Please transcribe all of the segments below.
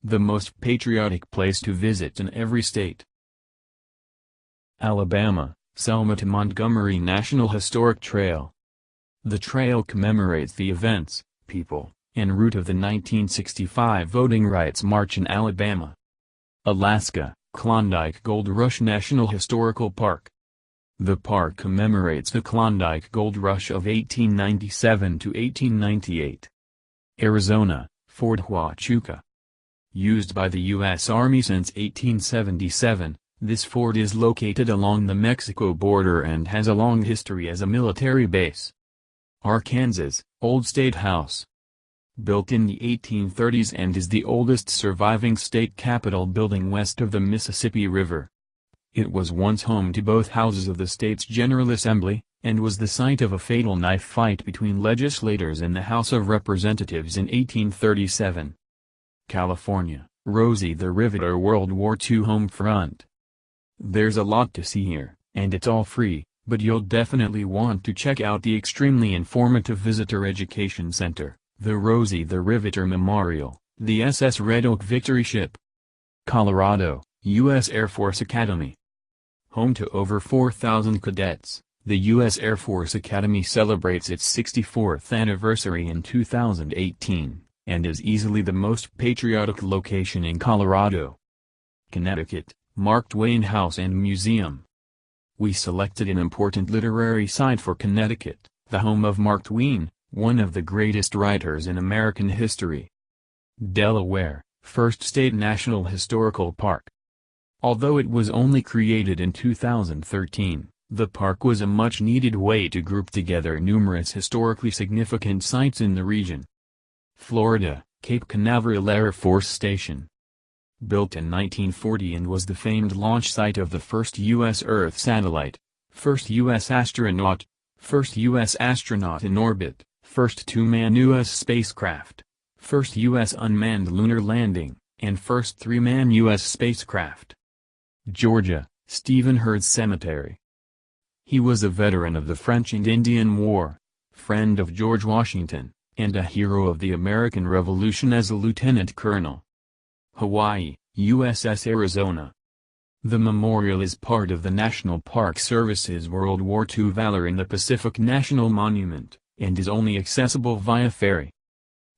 the most patriotic place to visit in every state. Alabama, Selma to Montgomery National Historic Trail. The trail commemorates the events, people, and route of the 1965 Voting Rights March in Alabama. Alaska, Klondike Gold Rush National Historical Park. The park commemorates the Klondike Gold Rush of 1897 to 1898. Arizona, Fort Huachuca. Used by the U.S. Army since 1877, this fort is located along the Mexico border and has a long history as a military base. Arkansas, Old State House. Built in the 1830s and is the oldest surviving state capitol building west of the Mississippi River. It was once home to both houses of the state's General Assembly, and was the site of a fatal knife fight between legislators in the House of Representatives in 1837. California, Rosie the Riveter World War II home front. There's a lot to see here, and it's all free, but you'll definitely want to check out the extremely informative Visitor Education Center, the Rosie the Riveter Memorial, the SS Red Oak Victory Ship. Colorado, U.S. Air Force Academy. Home to over 4,000 cadets, the U.S. Air Force Academy celebrates its 64th anniversary in 2018, and is easily the most patriotic location in Colorado. Connecticut, Mark Twain House and Museum. We selected an important literary site for Connecticut, the home of Mark Twain, one of the greatest writers in American history. Delaware, First State National Historical Park. Although it was only created in 2013, the park was a much-needed way to group together numerous historically significant sites in the region. Florida, Cape Canaveral Air Force Station. Built in 1940 and was the famed launch site of the first U.S. Earth satellite, first U.S. astronaut in orbit, first two-man U.S. spacecraft, first U.S. unmanned lunar landing, and first three-man U.S. spacecraft. Georgia, Stephen Hurd Cemetery. He was a veteran of the French and Indian War, friend of George Washington, and a hero of the American Revolution as a lieutenant colonel. Hawaii, USS Arizona. The memorial is part of the National Park Service's World War II Valor in the Pacific National Monument, and is only accessible via ferry.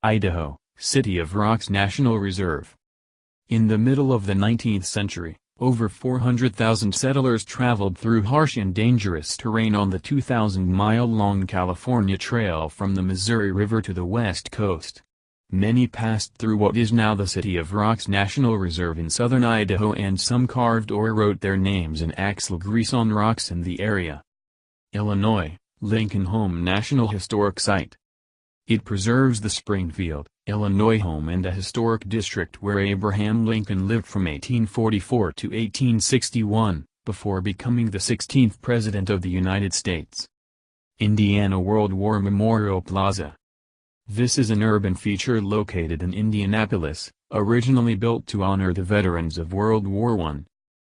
Idaho, City of Rocks National Reserve. In the middle of the 19th century, over 400,000 settlers traveled through harsh and dangerous terrain on the 2,000-mile-long California Trail from the Missouri River to the west coast. Many passed through what is now the City of Rocks National Reserve in southern Idaho, and some carved or wrote their names in axle grease on rocks in the area. Illinois, Lincoln Home National Historic Site. It preserves the Springfield, Illinois home and a historic district where Abraham Lincoln lived from 1844 to 1861, before becoming the 16th President of the United States. Indiana World War Memorial Plaza. This is an urban feature located in Indianapolis, originally built to honor the veterans of World War I.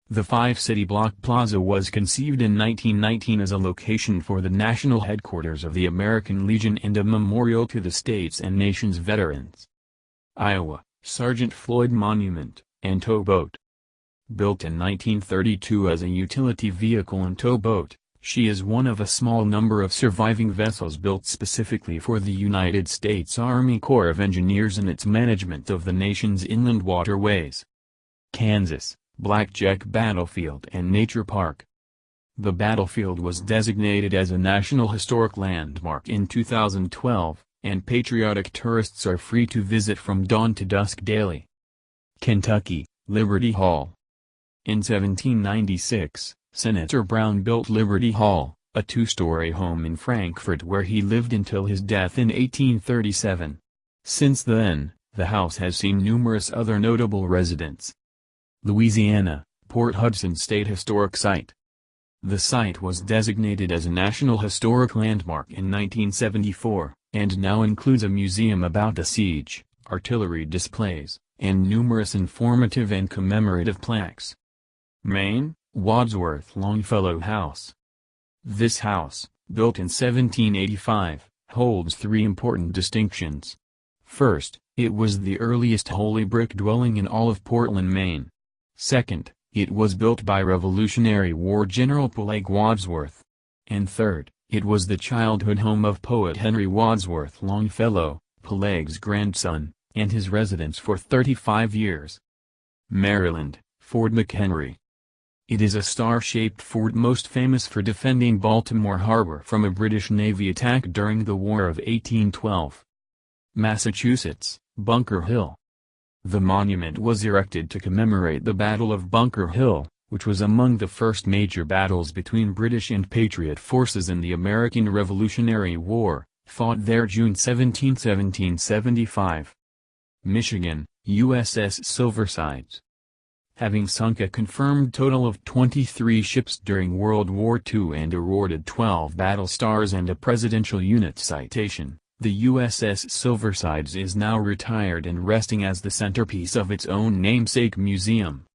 The five-city block plaza was conceived in 1919 as a location for the national headquarters of the American Legion and a memorial to the state's and nation's veterans. Iowa, Sergeant Floyd Monument, and towboat. Built in 1932 as a utility vehicle and towboat, she is one of a small number of surviving vessels built specifically for the United States Army Corps of Engineers in its management of the nation's inland waterways. Kansas, Blackjack Battlefield and Nature Park. The battlefield was designated as a National Historic Landmark in 2012, and patriotic tourists are free to visit from dawn to dusk daily. Kentucky, Liberty Hall. In 1796, Senator Brown built Liberty Hall, a two-story home in Frankfort where he lived until his death in 1837. Since then, the house has seen numerous other notable residents. Louisiana, Port Hudson State Historic Site. The site was designated as a National Historic Landmark in 1974, and now includes a museum about the siege, artillery displays, and numerous informative and commemorative plaques. Maine, Wadsworth Longfellow House. This house, built in 1785, holds three important distinctions. First, It was the earliest wholly brick dwelling in all of Portland, Maine. Second, it was built by Revolutionary War General Peleg Wadsworth. And third, it was the childhood home of poet Henry Wadsworth Longfellow, Peleg's grandson, and his residence for 35 years. Maryland, Fort McHenry. It is a star-shaped fort most famous for defending Baltimore Harbor from a British Navy attack during the War of 1812. Massachusetts, Bunker Hill. The monument was erected to commemorate the Battle of Bunker Hill, which was among the first major battles between British and Patriot forces in the American Revolutionary War, fought there June 17, 1775. Michigan, USS Silversides. Having sunk a confirmed total of 23 ships during World War II and awarded 12 battle stars and a Presidential Unit Citation, the USS Silversides is now retired and resting as the centerpiece of its own namesake museum.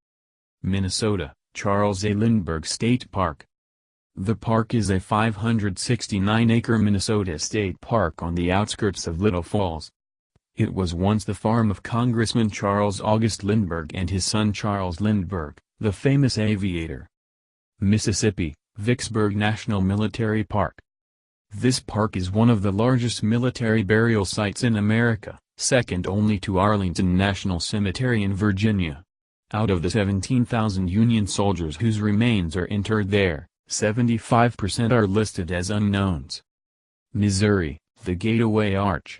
Minnesota, Charles A. Lindbergh State Park. The park is a 569-acre Minnesota state park on the outskirts of Little Falls. It was once the farm of Congressman Charles August Lindbergh and his son Charles Lindbergh, the famous aviator. Mississippi, Vicksburg National Military Park. This park is one of the largest military burial sites in America, second only to Arlington National Cemetery in Virginia. Out of the 17,000 Union soldiers whose remains are interred there, 75% are listed as unknowns. Missouri, the Gateway Arch.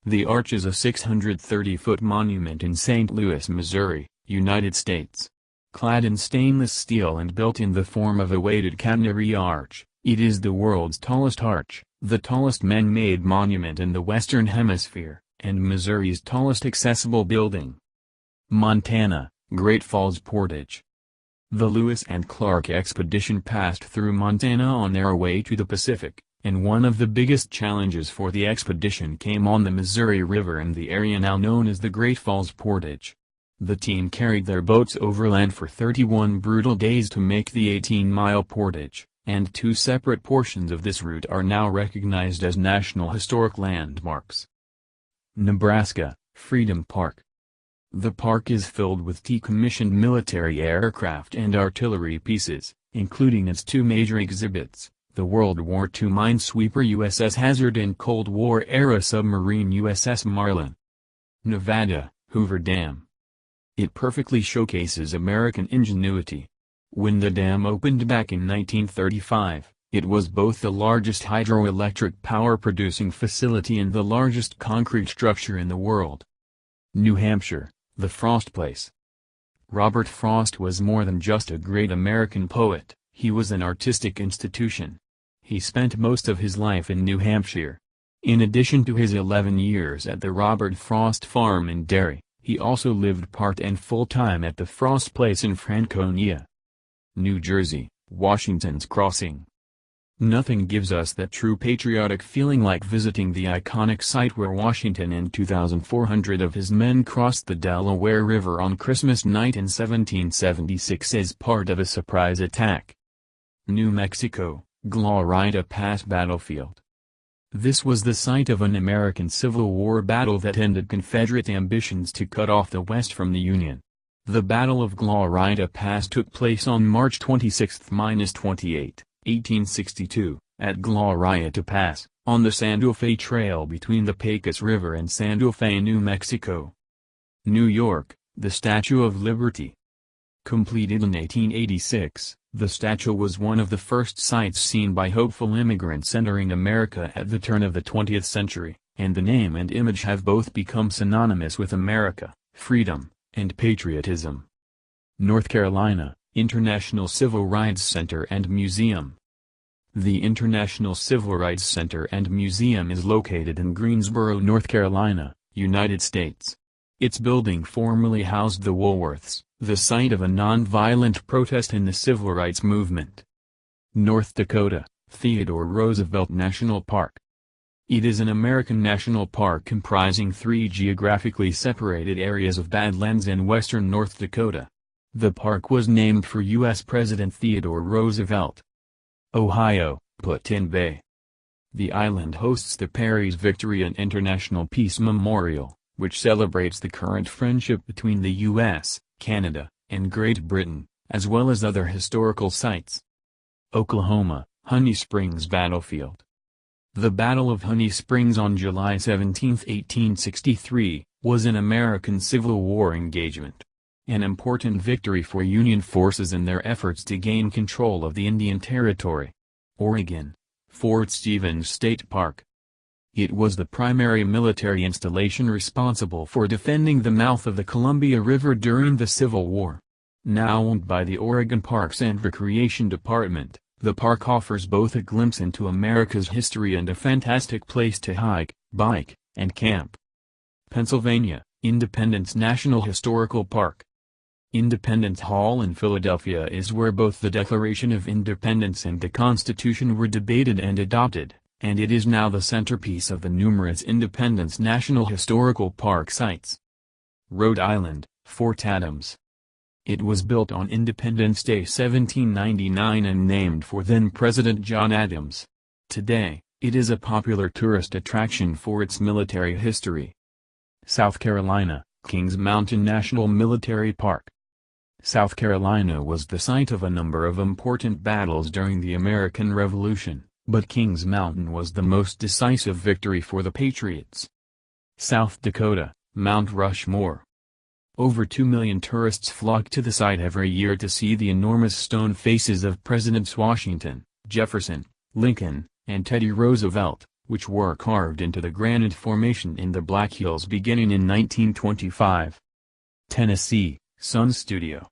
The arch is a 630-foot monument in St. Louis, Missouri, United States. Clad in stainless steel and built in the form of a weighted catenary arch, it is the world's tallest arch, the tallest man-made monument in the Western Hemisphere, and Missouri's tallest accessible building. Montana, Great Falls Portage. The Lewis and Clark expedition passed through Montana on their way to the Pacific, and one of the biggest challenges for the expedition came on the Missouri River in the area now known as the Great Falls Portage. The team carried their boats overland for 31 brutal days to make the 18-mile portage, and 2 separate portions of this route are now recognized as National Historic Landmarks. Nebraska, Freedom Park. The park is filled with decommissioned military aircraft and artillery pieces, including its 2 major exhibits, the World War II minesweeper USS Hazard and Cold War-era submarine USS Marlin. Nevada, Hoover Dam. It perfectly showcases American ingenuity. When the dam opened back in 1935, it was both the largest hydroelectric power-producing facility and the largest concrete structure in the world. New Hampshire, the Frost Place. Robert Frost was more than just a great American poet, he was an artistic institution. He spent most of his life in New Hampshire. In addition to his 11 years at the Robert Frost Farm in Derry, he also lived part and full-time at the Frost Place in Franconia. New Jersey, Washington's Crossing. Nothing gives us that true patriotic feeling like visiting the iconic site where Washington and 2,400 of his men crossed the Delaware River on Christmas night in 1776 as part of a surprise attack. New Mexico, Glorita Pass Battlefield. This was the site of an American Civil War battle that ended Confederate ambitions to cut off the West from the Union. The Battle of Glorita Pass took place on March 26–28, 1862, at Glorita Pass, on the Santa Fe Trail between the Pecos River and Santa Fe, New Mexico. New York, the Statue of Liberty. Completed in 1886, the statue was one of the first sights seen by hopeful immigrants entering America at the turn of the 20th century, and the name and image have both become synonymous with America, freedom, and patriotism. North Carolina, International Civil Rights Center and Museum. The International Civil Rights Center and Museum is located in Greensboro, North Carolina, United States. Its building formerly housed the Woolworths, the site of a non-violent protest in the civil rights movement. North Dakota, Theodore Roosevelt National Park. It is an American national park comprising 3 geographically separated areas of Badlands in western North Dakota. The park was named for U.S. President Theodore Roosevelt. Ohio, Put-in-Bay. The island hosts the Perry's Victory and International Peace Memorial, which celebrates the current friendship between the U.S., Canada, and Great Britain, as well as other historical sites. Oklahoma, Honey Springs Battlefield. The Battle of Honey Springs on July 17, 1863, was an American Civil War engagement. An important victory for Union forces in their efforts to gain control of the Indian Territory. Oregon, Fort Stevens State Park. It was the primary military installation responsible for defending the mouth of the Columbia River during the Civil War. Now owned by the Oregon Parks and Recreation Department, the park offers both a glimpse into America's history and a fantastic place to hike, bike, and camp. Pennsylvania, Independence National Historical Park. Independence Hall in Philadelphia is where both the Declaration of Independence and the Constitution were debated and adopted, and it is now the centerpiece of the numerous Independence National Historical Park sites. Rhode Island, Fort Adams. It was built on Independence Day 1799 and named for then-President John Adams. Today, it is a popular tourist attraction for its military history. South Carolina, Kings Mountain National Military Park. South Carolina was the site of a number of important battles during the American Revolution, but Kings Mountain was the most decisive victory for the Patriots. South Dakota, Mount Rushmore. Over 2 million tourists flock to the site every year to see the enormous stone faces of Presidents Washington, Jefferson, Lincoln, and Teddy Roosevelt, which were carved into the granite formation in the Black Hills beginning in 1925. Tennessee, Sun Studio.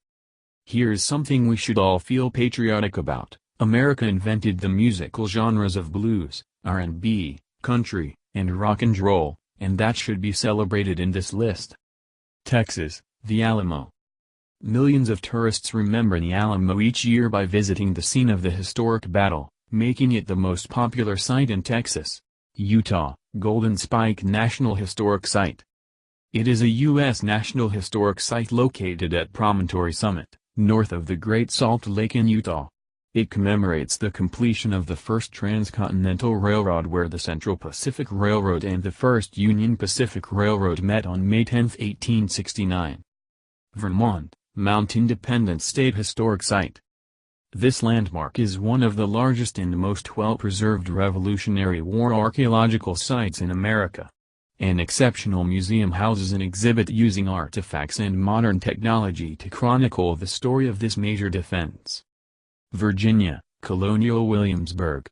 Here's something we should all feel patriotic about. America invented the musical genres of blues, R&B, country, and rock and roll, and that should be celebrated in this list. Texas, the Alamo. Millions of tourists remember the Alamo each year by visiting the scene of the historic battle, making it the most popular site in Texas. Utah, Golden Spike National Historic Site. It is a U.S. National Historic Site located at Promontory Summit, north of the Great Salt Lake in Utah. It commemorates the completion of the first transcontinental railroad where the Central Pacific Railroad and the First Union Pacific Railroad met on May 10, 1869. Vermont, Mount Independence State Historic Site. This landmark is one of the largest and most well-preserved Revolutionary War archaeological sites in America. An exceptional museum houses an exhibit using artifacts and modern technology to chronicle the story of this major defense. Virginia, Colonial Williamsburg.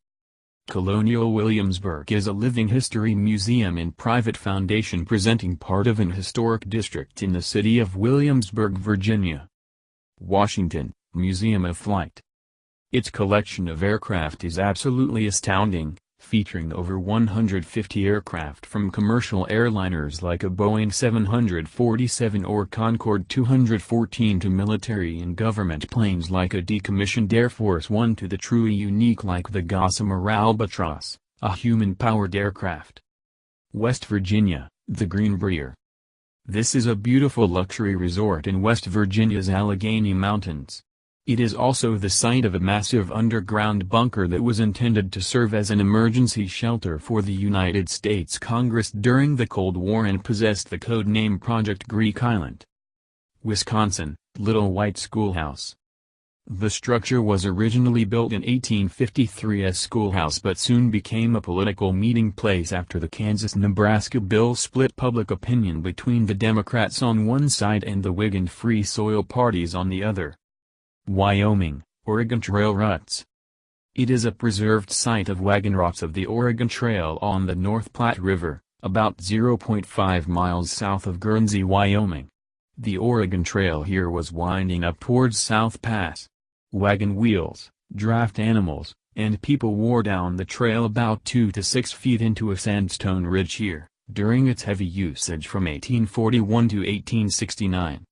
Colonial Williamsburg is a living history museum and private foundation presenting part of an historic district in the city of Williamsburg, Virginia. Washington, Museum of Flight. Its collection of aircraft is absolutely astounding, featuring over 150 aircraft from commercial airliners like a Boeing 747 or Concorde 214 to military and government planes like a decommissioned Air Force One to the truly unique like the Gossamer Albatross, a human-powered aircraft. West Virginia, the Greenbrier. This is a beautiful luxury resort in West Virginia's Allegheny Mountains. It is also the site of a massive underground bunker that was intended to serve as an emergency shelter for the United States Congress during the Cold War and possessed the code name Project Greek Island. Wisconsin, Little White Schoolhouse. The structure was originally built in 1853 as schoolhouse but soon became a political meeting place after the Kansas-Nebraska bill split public opinion between the Democrats on one side and the Whig and Free Soil parties on the other. Wyoming, Oregon Trail Ruts. It is a preserved site of wagon routes of the Oregon Trail on the North Platte River, about 0.5 miles south of Guernsey, Wyoming. The Oregon Trail here was winding up towards South Pass. Wagon wheels, draft animals, and people wore down the trail about 2 to 6 feet into a sandstone ridge here, during its heavy usage from 1841 to 1869.